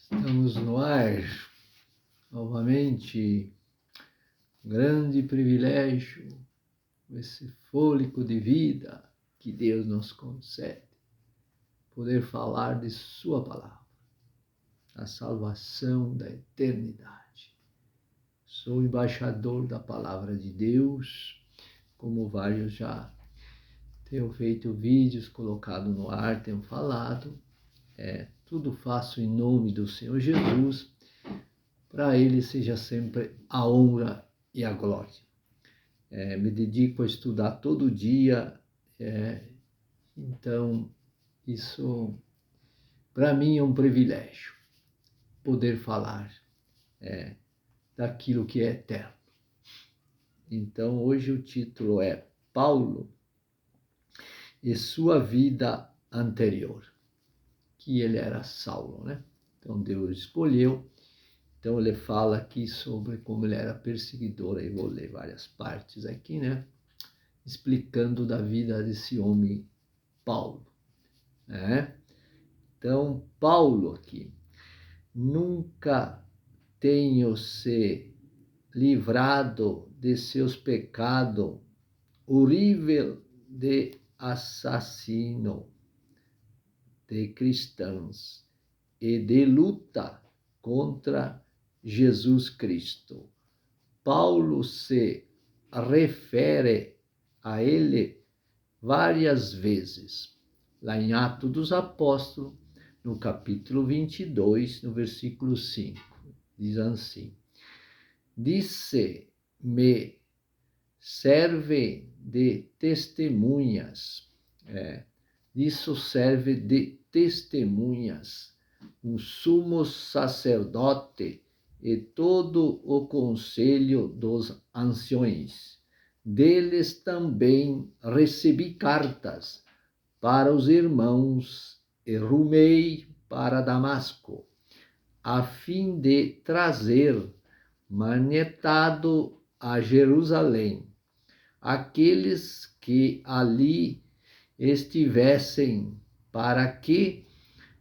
Estamos no ar, novamente, grande privilégio, esse fôlego de vida que Deus nos concede, poder falar de Sua palavra, a salvação da eternidade. Sou embaixador da palavra de Deus, como vários já tenho feito vídeos, colocado no ar, tenho falado, tudo faço em nome do Senhor Jesus, para Ele seja sempre a honra e a glória. Me dedico a estudar todo dia, então isso para mim é um privilégio, poder falar daquilo que é eterno. Então hoje o título é Paulo e sua vida anterior, que ele era Saulo, né? Então Deus escolheu. Então ele fala aqui sobre como ele era perseguidor, aí vou ler várias partes aqui, né? Explicando da vida desse homem Paulo, né? Então Paulo aqui, nunca tenho se livrado de seus pecados horrível de assassino de cristãos e de luta contra Jesus Cristo. Paulo se refere a ele várias vezes, lá em Atos dos Apóstolos, no capítulo 22, no versículo 5, diz assim: Disse-me, serve de testemunhas, isso serve de testemunhas, o sumo sacerdote e todo o conselho dos anciões. Deles também recebi cartas para os irmãos e rumei para Damasco, a fim de trazer manietado a Jerusalém aqueles que ali estivessem, para que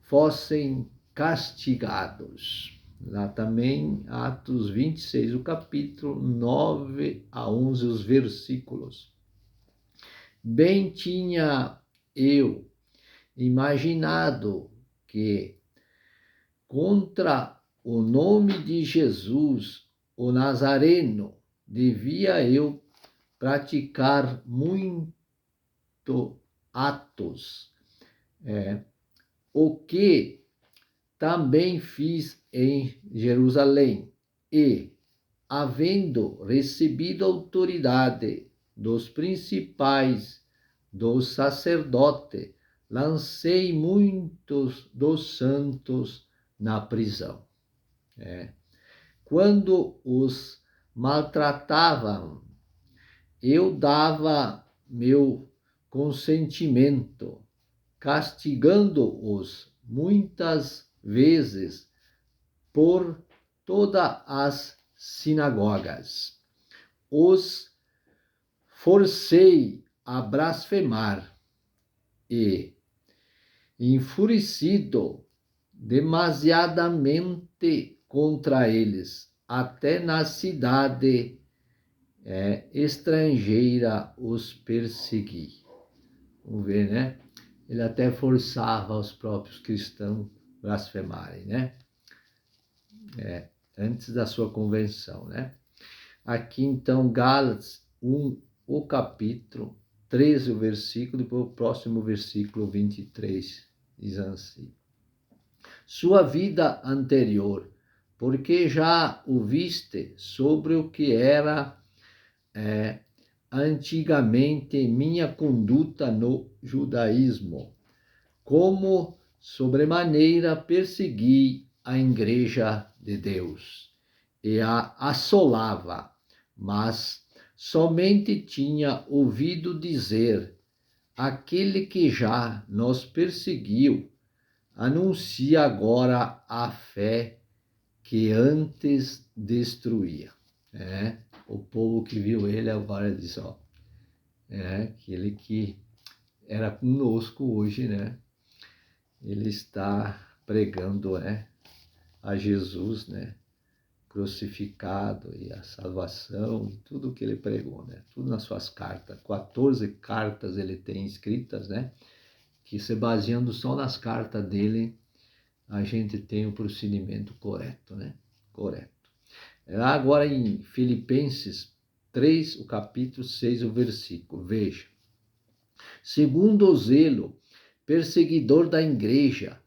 fossem castigados. Lá também, Atos 26, o capítulo 9 a 11, os versículos. Bem tinha eu imaginado que contra o nome de Jesus, o Nazareno, devia eu praticar muito atos, o que também fiz em Jerusalém, e, havendo recebido autoridade dos principais, dos sacerdotes, lancei muitos dos santos na prisão. Quando os maltratavam, eu dava meu consentimento, castigando-os muitas vezes por todas as sinagogas. Os forcei a blasfemar e, enfurecido demasiadamente contra eles, até na cidade estrangeira os persegui. Vamos ver, né? Ele até forçava os próprios cristãos a blasfemarem, né? Antes da sua convenção, né? Aqui então, Gálatas 1, o capítulo 13, o versículo, depois o próximo versículo 23, diz assim: Sua vida anterior, porque já o viste sobre o que era antigamente minha conduta no judaísmo, como sobremaneira persegui a igreja de Deus e a assolava, mas somente tinha ouvido dizer: aquele que já nos perseguiu anuncia agora a fé que antes destruía. O povo que viu ele agora diz, aquele que era conosco hoje, né? Ele está pregando, a Jesus, né, crucificado e a salvação e tudo que ele pregou, né, tudo nas suas cartas. 14 cartas ele tem escritas, né, que se baseando só nas cartas dele, a gente tem o procedimento correto, né, correto. Agora em Filipenses 3, o capítulo 6, o versículo, veja. Segundo o zelo, perseguidor da igreja,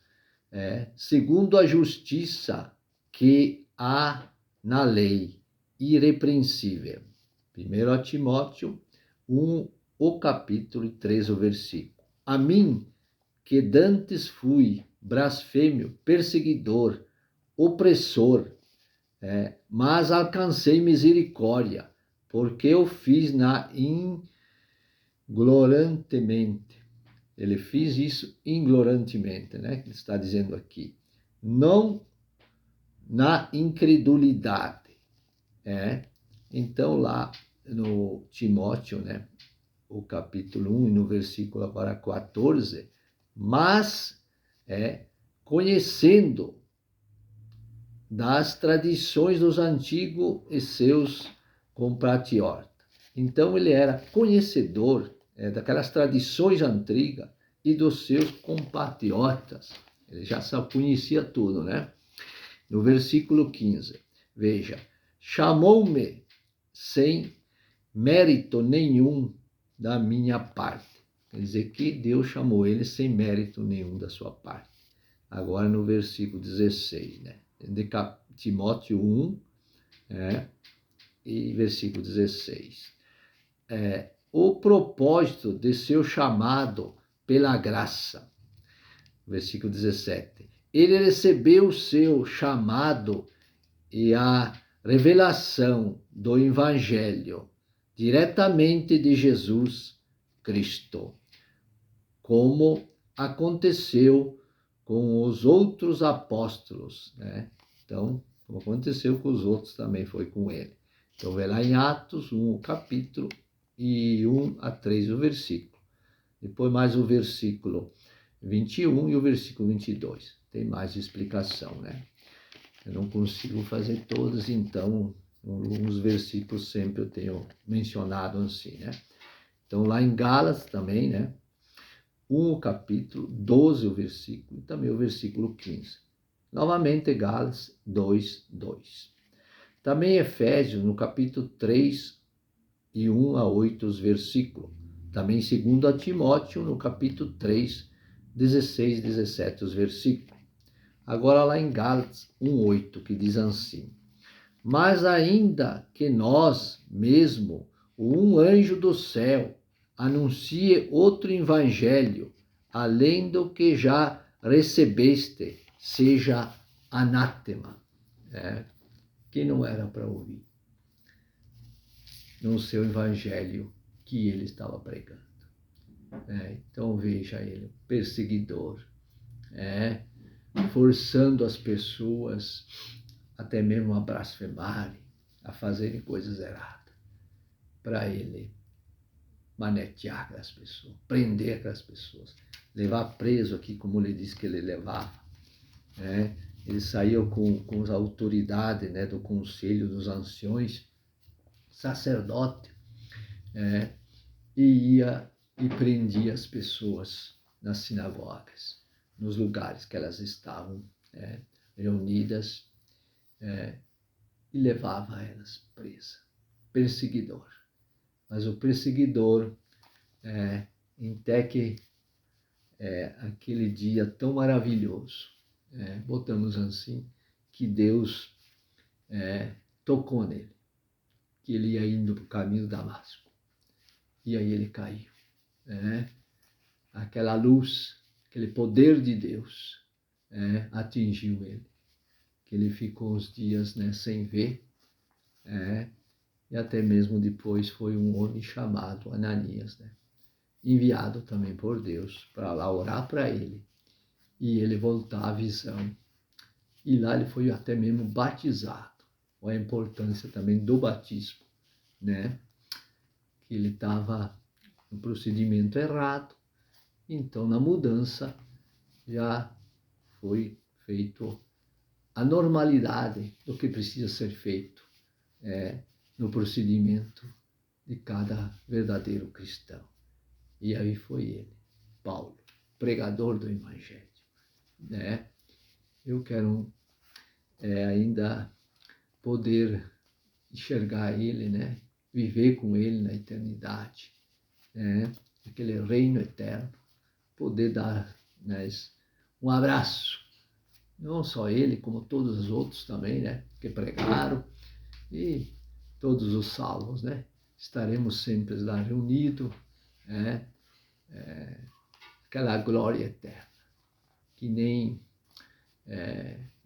segundo a justiça que há na lei, irrepreensível. 1 Timóteo 1, o capítulo 3, o versículo. A mim, que dantes fui blasfêmio, perseguidor, opressor, mas alcancei misericórdia, porque eu fiz inglorantemente. Ele fez isso inglorantemente, né? Ele está dizendo aqui. Não na incredulidade. Então, lá no Timóteo, né? O capítulo 1, no versículo agora 14, mas conhecendo das tradições dos antigos e seus compatriotas. Então, ele era conhecedor daquelas tradições antigas e dos seus compatriotas. Ele já conhecia tudo, né? No versículo 15, veja, chamou-me sem mérito nenhum da minha parte. Quer dizer que Deus chamou ele sem mérito nenhum da sua parte. Agora no versículo 16, né? De Timóteo 1, e versículo 16. O propósito de seu chamado pela graça. Versículo 17. Ele recebeu o seu chamado e a revelação do Evangelho diretamente de Jesus Cristo, como aconteceu com os outros apóstolos, né? Então, como aconteceu com os outros, também foi com ele. Então, vê lá em Atos 1, o capítulo, e 1 a 3, o versículo. Depois mais o versículo 21 e o versículo 22. Tem mais explicação, né? Eu não consigo fazer todos, então, uns versículos sempre eu tenho mencionado assim, né? Então, lá em Gálatas também, né? 1 o capítulo, 12 o versículo, e também o versículo 15. Novamente, Gálatas 2, 2. Também Efésios, no capítulo 3 e 1 a 8 os versículos. Também 2 Timóteo, no capítulo 3, 16 e 17 os versículos. Agora lá em Gálatas 1, 8, que diz assim: mas ainda que nós mesmo, um anjo do céu, anuncie outro evangelho, além do que já recebeste, seja anátema. Que não era para ouvir no seu evangelho que ele estava pregando. Então veja ele, perseguidor, forçando as pessoas até mesmo a blasfemarem, a fazerem coisas erradas, para ele manetear aquelas pessoas, prender aquelas pessoas, levar preso aqui, como ele disse que ele levava. Ele saiu com as autoridades, do conselho dos anciões, sacerdote, e ia e prendia as pessoas nas sinagogas, nos lugares que elas estavam reunidas, e levava elas presas. Perseguidor. Mas o perseguidor, até que aquele dia tão maravilhoso, botamos assim, que Deus tocou nele, que ele ia indo para o caminho de Damasco. E aí ele caiu. Aquela luz, aquele poder de Deus atingiu ele. Que ele ficou uns dias sem ver, e até mesmo depois foi um homem chamado Ananias, enviado também por Deus para lá orar para ele, e ele voltar à visão. E lá ele foi até mesmo batizado. Olha a importância também do batismo, que ele estava no procedimento errado, então na mudança já foi feito a normalidade do que precisa ser feito no procedimento de cada verdadeiro cristão. E aí foi ele, Paulo, pregador do Evangelho. Né? Eu quero ainda poder enxergar ele, né? Viver com ele na eternidade, né? Aquele reino eterno, poder dar, né, um abraço, não só ele, como todos os outros também, né? Que pregaram, e todos os salvos, né? Estaremos sempre lá reunidos, né? Aquela glória eterna, que nem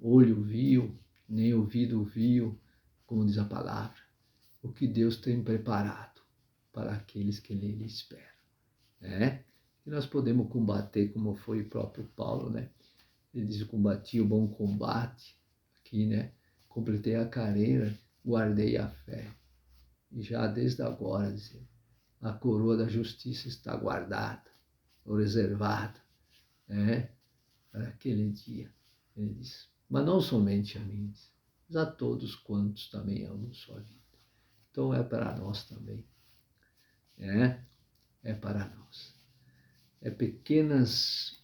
olho viu, nem ouvido viu, como diz a palavra, o que Deus tem preparado para aqueles que nele esperam, né? E nós podemos combater, como foi o próprio Paulo, né? Ele diz: combati o bom combate, aqui, né? Completei a carreira, guardei a fé. E já desde agora, dizer, a coroa da justiça está guardada, ou reservada, né? Para aquele dia. Ele diz: mas não somente a mim, mas a todos quantos também amam sua vida. Então é para nós também. É para nós. Pequenas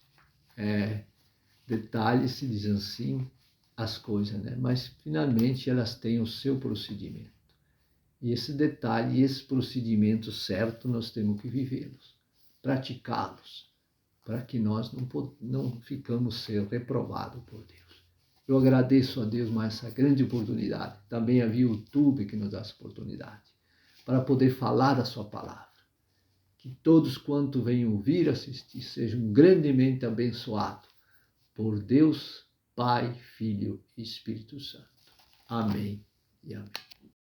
detalhes, se diz assim, as coisas, né? Mas finalmente elas têm o seu procedimento. E esse detalhe, esse procedimento certo, nós temos que vivê-los, praticá-los, para que nós não ficamos ser reprovados por Deus. Eu agradeço a Deus mais essa grande oportunidade. Também havia o YouTube que nos dá essa oportunidade, para poder falar da sua palavra. Que todos quanto venham ouvir, assistir, sejam grandemente abençoados por Deus, Pai, Filho e Espírito Santo. Amém e amém.